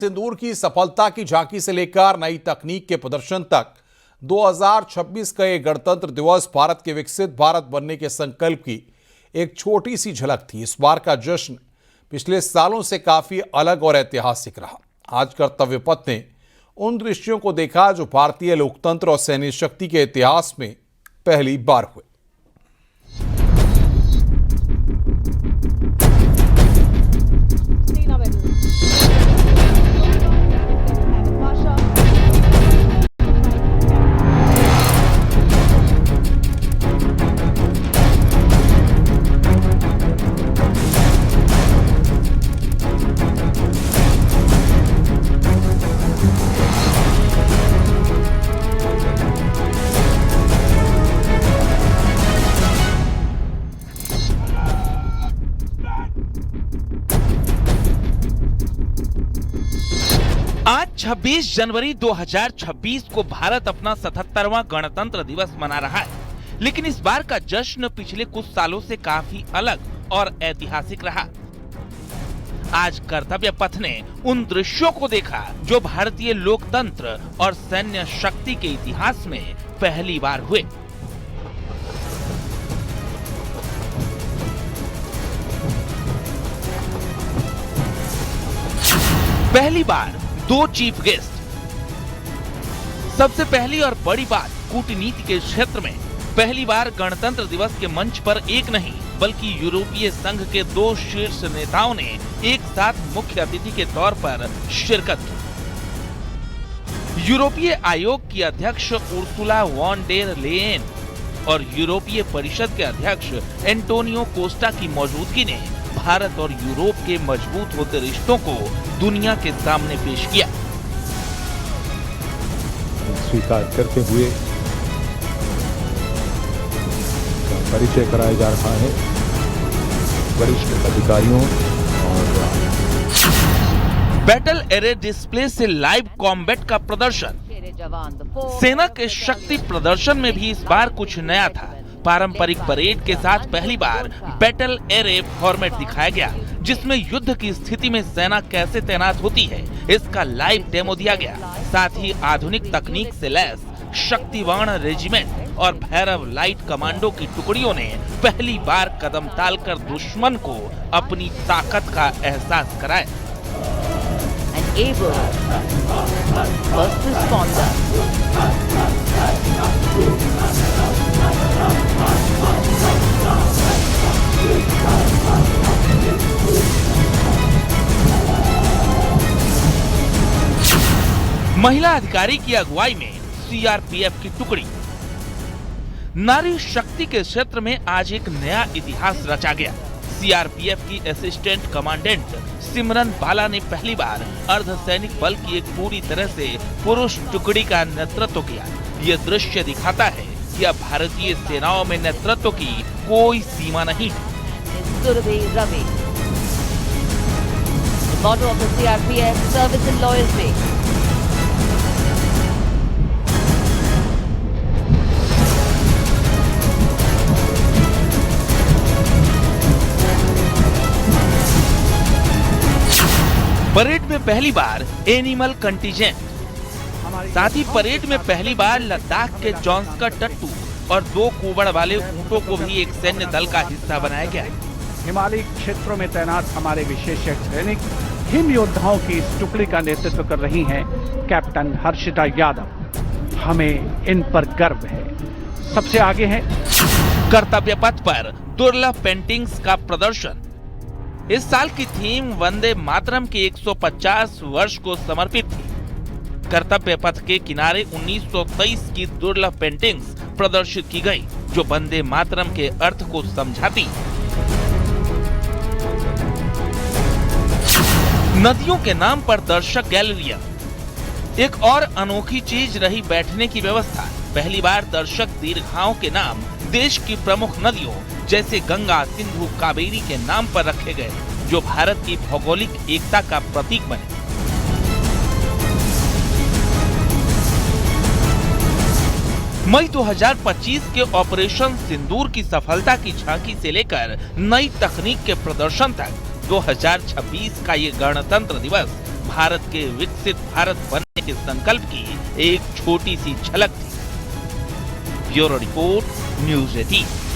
सिंदूर की सफलता की झांकी से लेकर नई तकनीक के प्रदर्शन तक 2026 का ये गणतंत्र दिवस भारत के विकसित भारत बनने के संकल्प की एक छोटी सी झलक थी। इस बार का जश्न पिछले सालों से काफी अलग और ऐतिहासिक रहा। आज कर्तव्य पथ ने उन दृश्यों को देखा जो भारतीय लोकतंत्र और सैन्य शक्ति के इतिहास में पहली बार हुए। आज 26 जनवरी 2026 को भारत अपना 77वां गणतंत्र दिवस मना रहा है, लेकिन इस बार का जश्न पिछले कुछ सालों से काफी अलग और ऐतिहासिक रहा। आज कर्तव्य पथ ने उन दृश्यों को देखा जो भारतीय लोकतंत्र और सैन्य शक्ति के इतिहास में पहली बार हुए। पहली बार दो चीफ गेस्ट। सबसे पहली और बड़ी बात, कूटनीति के क्षेत्र में पहली बार गणतंत्र दिवस के मंच पर एक नहीं बल्कि यूरोपीय संघ के दो शीर्ष नेताओं ने एक साथ मुख्य अतिथि के तौर पर शिरकत की। यूरोपीय आयोग की अध्यक्ष उर्सुला वॉन डेर लेयेन और यूरोपीय परिषद के अध्यक्ष एंटोनियो कोस्टा की मौजूदगी ने भारत और यूरोप के मजबूत होते रिश्तों को दुनिया के सामने पेश किया। स्वीकार करते हुए परिचय कराया जा रहा है वरिष्ठ अधिकारियों और बैटल एरे डिस्प्ले से लाइव कॉम्बैट का प्रदर्शन। सेना के शक्ति प्रदर्शन में भी इस बार कुछ नया था। पारंपरिक परेड के साथ पहली बार बैटल एरे फॉर्मेट दिखाया गया, जिसमें युद्ध की स्थिति में सेना कैसे तैनात होती है इसका लाइव डेमो दिया गया। साथ ही आधुनिक तकनीक से लैस शक्तिवान रेजिमेंट और भैरव लाइट कमांडो की टुकड़ियों ने पहली बार कदम डालकर दुश्मन को अपनी ताकत का एहसास कराया। महिला अधिकारी की अगुवाई में सीआरपीएफ की टुकड़ी। नारी शक्ति के क्षेत्र में आज एक नया इतिहास रचा गया। सीआरपीएफ की असिस्टेंट कमांडेंट सिमरन बाला ने पहली बार अर्धसैनिक बल की एक पूरी तरह से पुरुष टुकड़ी का नेतृत्व किया। ये दृश्य दिखाता है कि अब भारतीय सेनाओं में नेतृत्व की कोई सीमा नहीं है। परेड में पहली बार एनिमल कंटिजेंट। साथ ही परेड में पहली बार लद्दाख के जॉन्स का टट्टू और दो कुबड़ वाले ऊंटों को भी एक सैन्य दल का हिस्सा बनाया गया है। हिमालयी क्षेत्रों में तैनात हमारे विशेष सैनिक हिम योद्धाओं की इस टुकड़ी का नेतृत्व कर रही हैं कैप्टन हर्षिता यादव। हमें इन पर गर्व है। सबसे आगे है कर्तव्य पथ पर दुर्लभ पेंटिंग्स का प्रदर्शन। इस साल की थीम वंदे मातरम के 150 वर्ष को समर्पित थी। कर्तव्य पथ के किनारे 1923 की दुर्लभ पेंटिंग्स प्रदर्शित की गई, जो वंदे मातरम के अर्थ को समझाती। नदियों के नाम पर दर्शक गैलरिया। एक और अनोखी चीज रही बैठने की व्यवस्था। पहली बार दर्शक दीर्घाओं के नाम देश की प्रमुख नदियों जैसे गंगा, सिंधु, कावेरी के नाम पर रखे गए, जो भारत की भौगोलिक एकता का प्रतीक बने। मई 2025 के ऑपरेशन सिंदूर की सफलता की झांकी से लेकर नई तकनीक के प्रदर्शन तक 2026 का ये गणतंत्र दिवस भारत के विकसित भारत बनने के संकल्प की एक छोटी सी झलक थी। Bureau report, news 18।